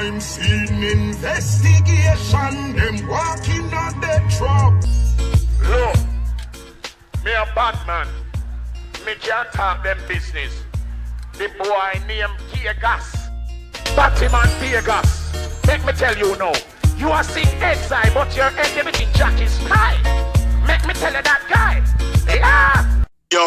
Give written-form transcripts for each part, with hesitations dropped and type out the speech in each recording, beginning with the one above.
crime scene investigation. Them walking on the truck. Look, me a Batman. Me can't talk them business. The boy named Vegas. Batman Vegas. Make me tell you now. You are seeing exile, but your enemy Jack is high. Make me tell you that guy. Yeah. Yo,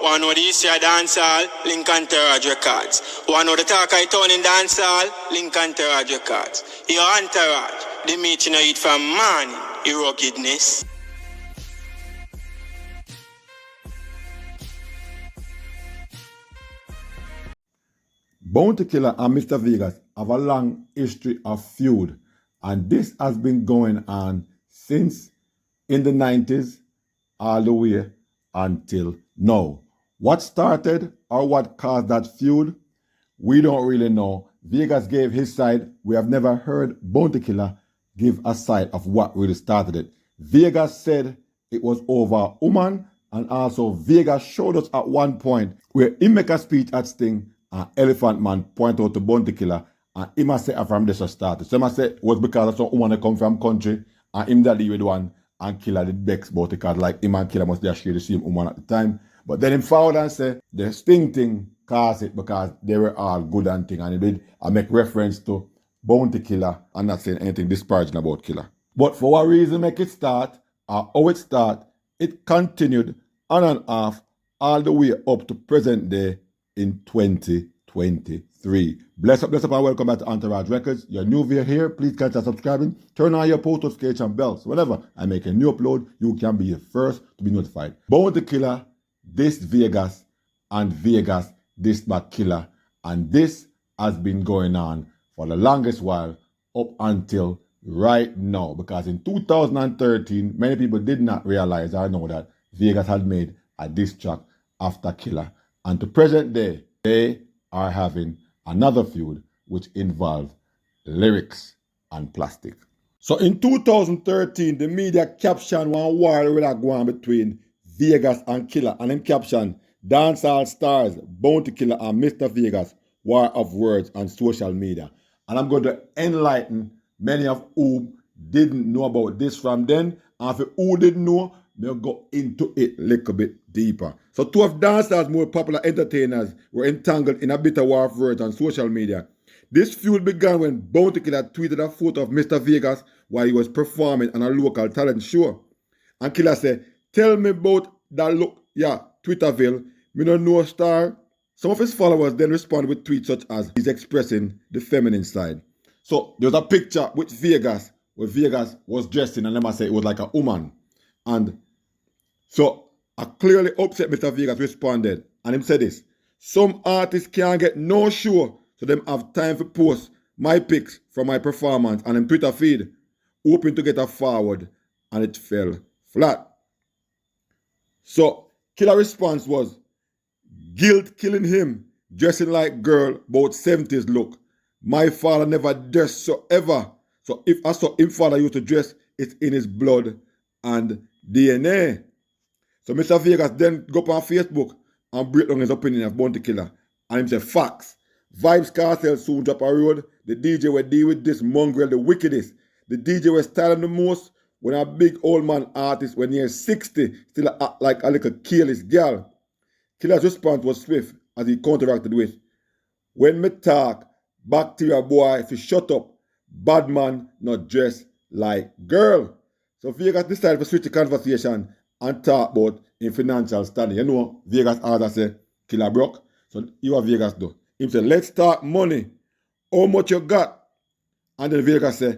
one know the Eastside dancehall, Lincoln Terrage Records. One know the Talkai Town in dancehall, Lincoln Terrage Records. Your entourage, the meat you know eat from morning, your ruggedness. Bounty Killer and Mr. Vegas have a long history of feud, and this has been going on since in the 90s all the way until now. What started or what caused that feud, we don't really know. Vegas gave his side. We have never heard Bounty Killer give a side of what really started it. Vegas said it was over a woman, and also Vegas showed us at one point where he make a speech at Sting and Elephant Man point out to Bounty Killer, and him a say from this started. So him a say it was because of some woman that come from country and him that with one and Killer did vex about it because like him and Killer must have shared the same woman at the time. But then him forward and say the Sting thing caused it because they were all good and thing, and he did make reference to Bounty Killer and not saying anything disparaging about Killer. But for what reason make it start or how it start, it continued on and off all the way up to present day in 2023. Bless up, and welcome back to Entourage Records. You're new here, please consider subscribing. Turn on your post notification bells. Whenever I make a new upload, you can be the first to be notified. Bounty Killer, this Vegas, and Vegas, this back Killer. And this has been going on for the longest while up until right now. Because in 2013, many people did not realize or know that Vegas had made a diss track after Killer. And to present day, they are having another feud which involves lyrics and plastic. So in 2013, the media captioned one war that go on between Vegas and Killer. And in caption, dancehall stars, Bounty Killer and Mr. Vegas, war of words on social media. And I'm going to enlighten many of who didn't know about this from then. And for who didn't know, they'll go into it a little bit deeper. So two of dancers' more popular entertainers were entangled in a bitter war of words on social media. This feud began when Bounty Killer tweeted a photo of Mr. Vegas while he was performing on a local talent show. And Killer said, "Tell me about that look, yeah, Twitterville, me no know star." Some of his followers then responded with tweets such as, "He's expressing the feminine side." So there was a picture with Vegas, where Vegas was dressing, and them I say it was like a woman. And so a clearly upset Mr. Vegas responded, and him said this: "Some artists can't get no show, so them have time to post my pics from my performance on them Twitter feed, hoping to get a forward, and it fell flat." So Killer response was, "Guilt killing him, dressing like girl, about 70s look. My father never dressed so ever. So if I saw him father used to dress, it's in his blood and DNA." So Mr. Vegas then go up on Facebook and break down his opinion of Bounty Killer. And him say, "Facts. Vibes Cartel soon drop a road. The DJ will deal with this mongrel the wickedest. The DJ will style the most when a big old man artist when he's 60 still act like a little careless girl." Killer's response was swift as he counteracted with, "When me talk, bacteria boy, if you shut up, bad man not dress like girl." So Vegas decided to switch the conversation and talk about in financial standing. You know, Vegas order say, Killer broke. So you have Vegas do. He said, "Let's talk money. How much you got?" And then Vegas say,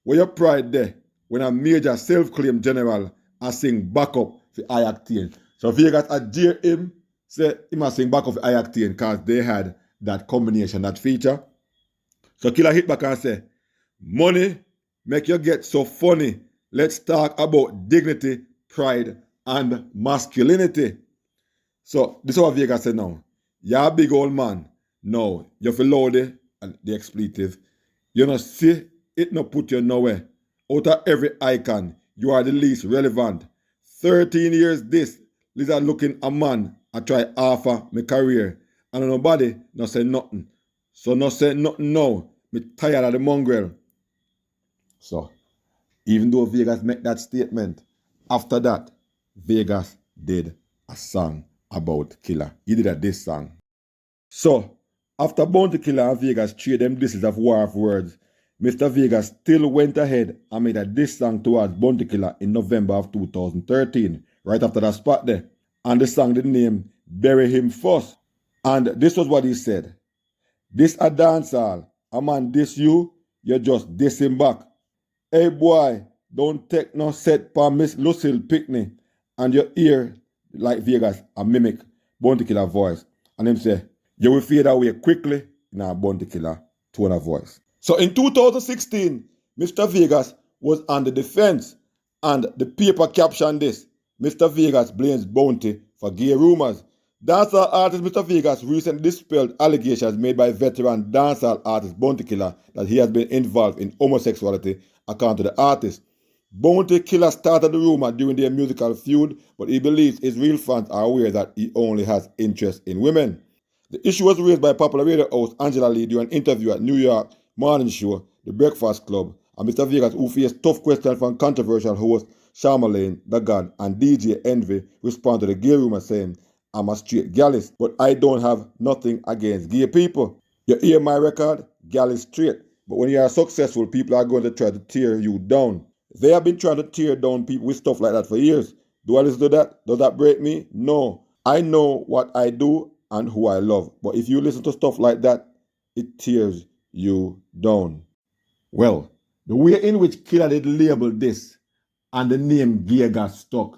"Where your pride there when a major self-claimed general a sing backup for I-Octane?" So Vegas had jeer him, say he must sing backup for I-Octane because they had that combination, that feature. So Killer hit back and say, "Money make you get so funny. Let's talk about dignity, pride, and masculinity." So this is what Vegas said now. "You're a big old man. No, you feel loud and the expletive. You know, see, it no put you nowhere. Out of every icon, you are the least relevant. 13 years this, lizard looking a man, I try offer my career. And nobody no say nothing. So no say nothing now. Me tired of the mongrel. So, even though Vegas made that statement, after that, Vegas did a song about Killer. He did a diss song. So, after Bounty Killer and Vegas trade them disses of war of words, Mr. Vegas still went ahead and made a diss song towards Bounty Killer in November of 2013, right after that spot there. And the song did name Bury Him First. And this was what he said. This a dancehall. A man diss you, you just diss him back. Hey boy, don't take no set for Miss Lucille Pickney and your ear like Vegas a mimic Bounty Killer voice. And him say, you will fade away quickly in a Bounty Killer tone of voice. So in 2016, Mr. Vegas was on the defense and the paper captioned this. Mr. Vegas blames Bounty for gay rumors. Dancehall artist Mr. Vegas recently dispelled allegations made by veteran dancehall artist Bounty Killer that he has been involved in homosexuality, according to the artist. Bounty Killer started the rumor during their musical feud, but he believes his real fans are aware that he only has interest in women. The issue was raised by popular radio host Angela Lee during an interview at New York morning show, The Breakfast Club, and Mr. Vegas, who faced tough questions from controversial host Charlamagne the God and DJ Envy, responded to the gay rumor saying, I'm a straight gallist, but I don't have nothing against gay people. You hear my record? Gal is straight. But when you are successful, people are going to try to tear you down. They have been trying to tear down people with stuff like that for years. Do I listen to that? Does that break me? No. I know what I do and who I love. But if you listen to stuff like that, it tears you down. Well, the way in which Killer did label this and the name Gay got stuck,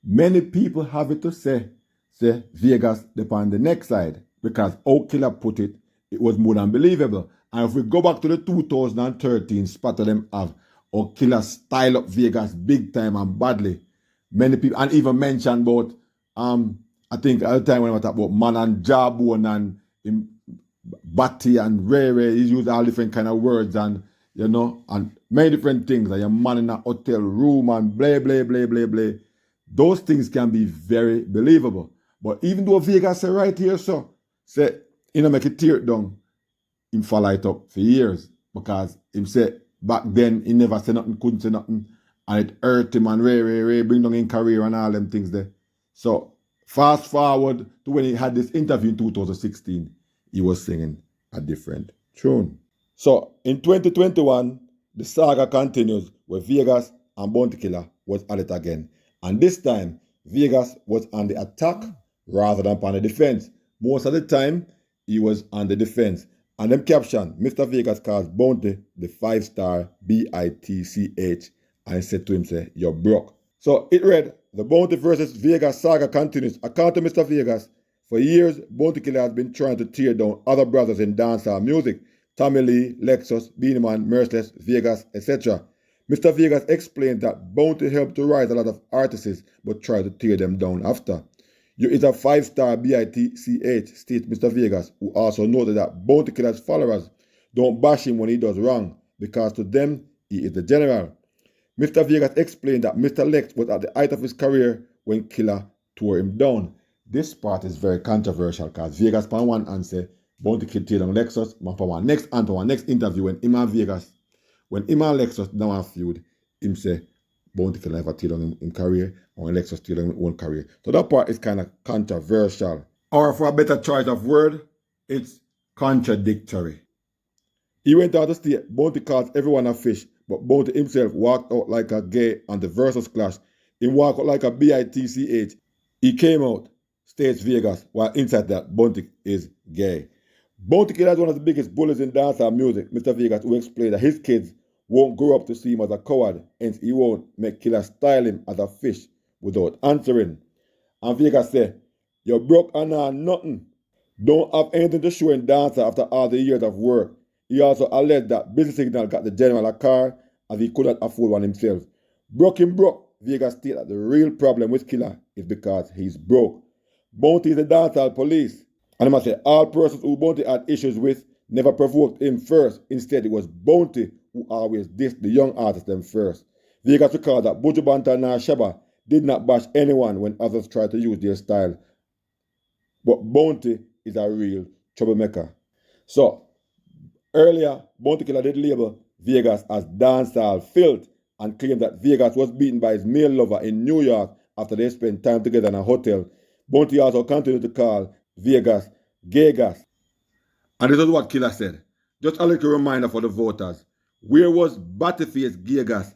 many people have it to say Vegas upon the next side, because how Killer put it, it was more than believable. And if we go back to the 2013 spot of them have or Killer style up Vegas big time and badly, many people, and even mentioned about I think at the time when I talk about Man and Jawbone and Batty and Ray Ray, he used all different kind of words and and many different things, like a man in a hotel room and blah blah blah blah blah. Those things can be very believable. But even though Vegas say right here, so say make it tear it down, him follow it up for years. Because him say back then he never said nothing, couldn't say nothing, and it hurt him and Ray bring down in career and all them things there. So fast forward to when he had this interview in 2016, he was singing a different tune. So in 2021, the saga continues where Vegas and Bounty Killer was at it again. And this time, Vegas was on the attack rather than on the defense. Most of the time, he was on the defense. And them caption, Mr. Vegas calls Bounty the 5-star BITCH and said to him, say, you're broke. So it read, the Bounty versus Vegas saga continues. According to Mr. Vegas, for years, Bounty Killer has been trying to tear down other brothers in dancehall music. Tommy Lee, Lexus, Beenie Man, Merciless, Vegas, etc. Mr. Vegas explained that Bounty helped to rise a lot of artists but tried to tear them down after. You is a 5-star BITCH, states Mr. Vegas, who also noted that Bounty Killer's followers don't bash him when he does wrong, because to them, he is the general. Mr. Vegas explained that Mr. Lex was at the height of his career when Killer tore him down. This part is very controversial because Vegas pan one and say Bounty Killer tear down Lexus, but for one next interview when him and Lexus down a feud, him say Bounty Killer never tear down in career, or when Lexus tear down in one career. So that part is kind of controversial. Or for a better choice of word, it's contradictory. He went out to state, Bounty calls everyone a fish, but Bounty himself walked out like a gay on the Versus Clash. He walked out like a BITCH. He came out, states Vegas, while inside that, Bounty is gay. Bounty Killer is one of the biggest bullies in dancehall music, Mr. Vegas, who explained that his kids won't grow up to see him as a coward, hence he won't make Killer style him as a fish without answering. And Vegas said, you're broke and nothing. Don't have anything to show in dancehall after all the years of work. He also alleged that Business Signal got the general a car as he could not afford one himself. Broke, Vegas stated that the real problem with Killer is because he's broke. Bounty is the dancehall police. And I must say, all persons who Bounty had issues with never provoked him first. Instead, it was Bounty who always dissed the young artists them first. Vegas recalled that Buju Banton and Shaba did not bash anyone when others tried to use their style. But Bounty is a real troublemaker. So, Earlier, Bounty Killer did label Vegas as dancehall filth and claimed that Vegas was beaten by his male lover in New York after they spent time together in a hotel. Bounty also continued to call Vegas gay gas. And this is what Killer said. Just a little reminder for the voters. Where was Battyface gay gas?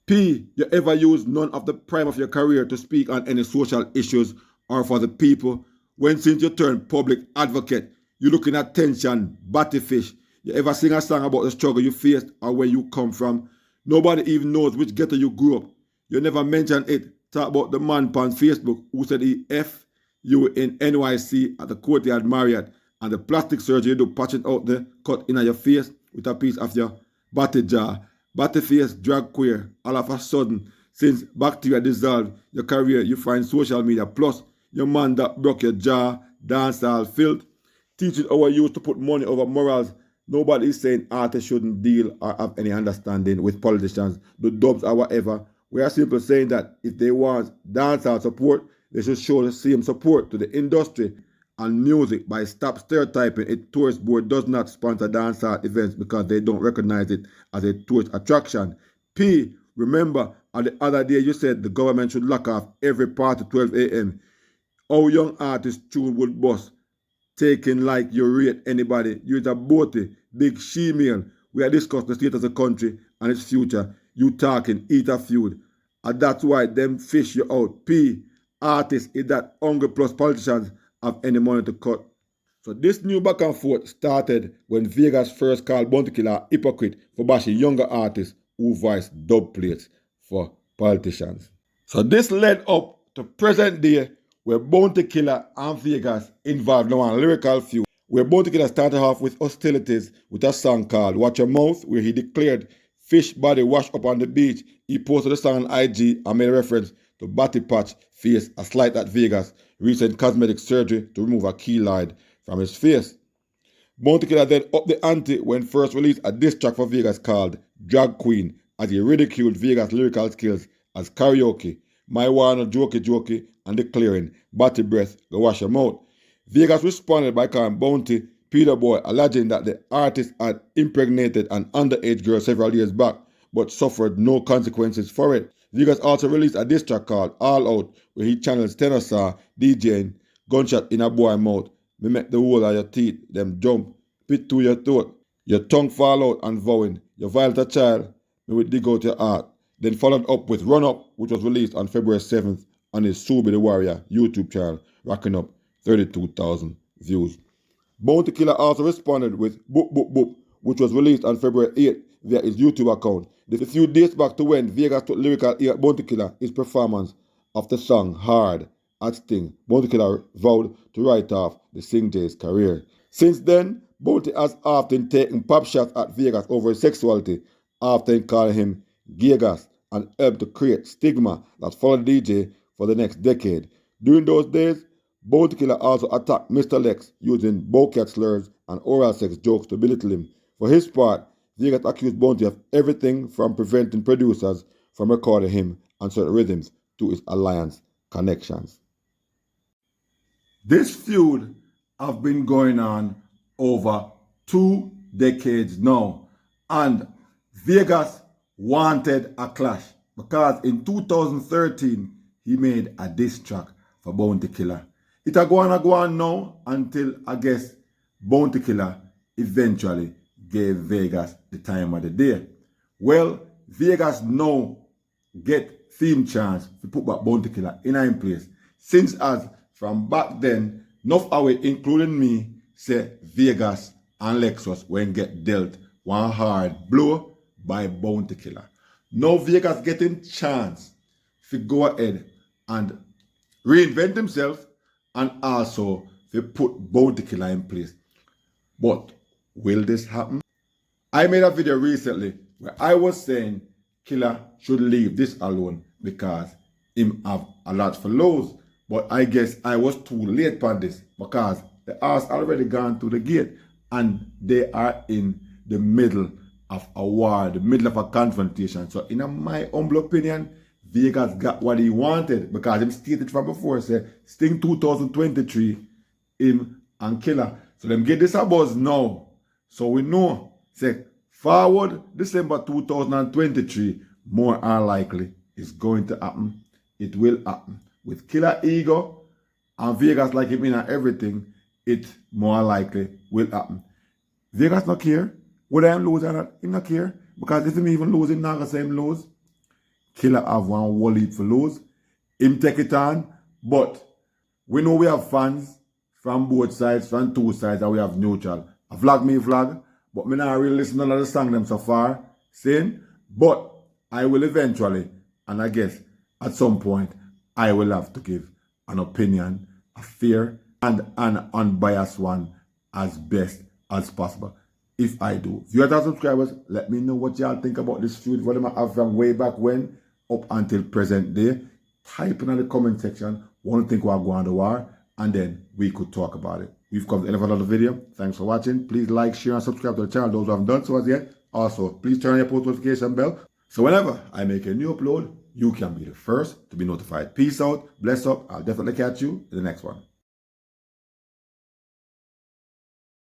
P, you ever use none of the prime of your career to speak on any social issues or for the people? When since you turned public advocate, you looking at tension, Battyfish. You ever sing a song about the struggle you faced or where you come from? Nobody even knows which ghetto you grew up. You never mention it. Talk about the man on Facebook who said he F you in NYC at the Courtyard Marriott and the plastic surgery you do patching out the cut in your face with a piece of your batty jaw. Battyface drag queer. All of a sudden, since bacteria dissolved your career, you find social media. Plus, your man that broke your jaw, dancehall filth, teaching our youth to put money over morals. Nobody is saying artists shouldn't deal or have any understanding with politicians, the dubs or whatever. We are simply saying that if they want dancehall support, they should show the same support to the industry and music by stop stereotyping it. Tourist board does not sponsor dancehall events because they don't recognize it as a tourist attraction. P, remember, on the other day you said the government should lock off every part at 12 a.m. Our young artists tune would bust. Taking like you rate anybody. You're a boaty, big she-male. We are discussing the state of the country and its future. You talking, eat a feud. And that's why them fish you out. P, artists is that hungry plus politicians have any money to cut. So this new back and forth started when Vegas first called Bounty Killer a hypocrite for bashing younger artists who voiced dub plates for politicians. So this led up to present day where Bounty Killer and Vegas involved now in a lyrical feud, where Bounty Killer started off with hostilities with a song called Watch Your Mouth, where he declared fish body wash up on the beach. He posted the song on IG and made a reference to Batty Patch face a slight at Vegas recent cosmetic surgery to remove a keloid from his face. Bounty Killer then upped the ante when first released a diss track for Vegas called Drag Queen as he ridiculed Vegas' lyrical skills as karaoke, my one jokey and declaring Batty breath go wash your mouth. Vegas responded by calling Bounty Peter Boy, alleging that the artist had impregnated an underage girl several years back but suffered no consequences for it. Vegas also released a diss track called All Out where he channels tenor star DJing gunshot in a boy mouth. Me make the whole of your teeth, them jump, pit to your throat, your tongue fall out and vowing, you violate a child, me will dig out your heart. Then followed up with Run Up, which was released on February 7th on his Subi the Warrior YouTube channel, racking up 32,000 views. Bounty Killer also responded with Boop Boop Boop, which was released on February 8th via his YouTube account. This a few days back to when Vegas took lyrical ear at Bounty Killer his performance of the song Hard at Sting. Bounty Killer vowed to write off the Sing J's career. Since then, Bounty has often taken pop shots at Vegas over his sexuality, often calling him gay gas, and helped to create stigma that followed DJ for the next decade. During those days, Bounty Killer also attacked Mr. Lex using bowcat slurs and oral sex jokes to belittle him. For his part, Vegas accused Bounty of everything from preventing producers from recording him on certain rhythms to his alliance connections. This feud has been going on over 2 decades now, and Vegas wanted a clash because in 2013 he made a diss track for Bounty Killer. It a go on now until I guess Bounty Killer eventually gave Vegas the time of the day. Well, Vegas now get theme chance to put back Bounty Killer in place. Since as from back then, enough away, including me, say Vegas and Lexus when get dealt one hard blow by Bounty Killer. Now Vegas getting chance to go ahead and reinvent himself and also to put Bounty Killer in place. But will this happen? I made a video recently where I was saying Killer should leave this alone because him have a lot for lose. But I guess I was too late on this because the horse already gone to the gate and they are in the middle of a war, the middle of a confrontation. So in my humble opinion, Vegas got what he wanted because him stated from before, say Sting 2023, him and Killer. So them get this a buzz now. So we know Say, forward December 2023, more are likely it's going to happen. It will happen. With Killer Ego and Vegas like him in everything, it more likely will happen. Vegas not care. Whether I'm losing or not, he not care. Because if him even lose, him not gonna say him lose. Killer have one whole heap for lose. Him take it on. But we know we have fans from both sides, from two sides, and we have neutral. A vlog me vlog, but me not really listen to the song them so far. Saying, but I will eventually, and I guess at some point, I will have to give an opinion, a fair and an unbiased one as best as possible. If I do. If you're subscribers, let me know what y'all think about this feud, what I have from way back when up until present day. Type in the comment section what you think we're going to war, and then we could talk about it. We've come to the end of the video. Thanks for watching. Please like, share, and subscribe to the channel, those who haven't done so as yet. Also, please turn on your post notification bell, so whenever I make a new upload, you can be the first to be notified. Peace out, bless up. I'll definitely catch you in the next one.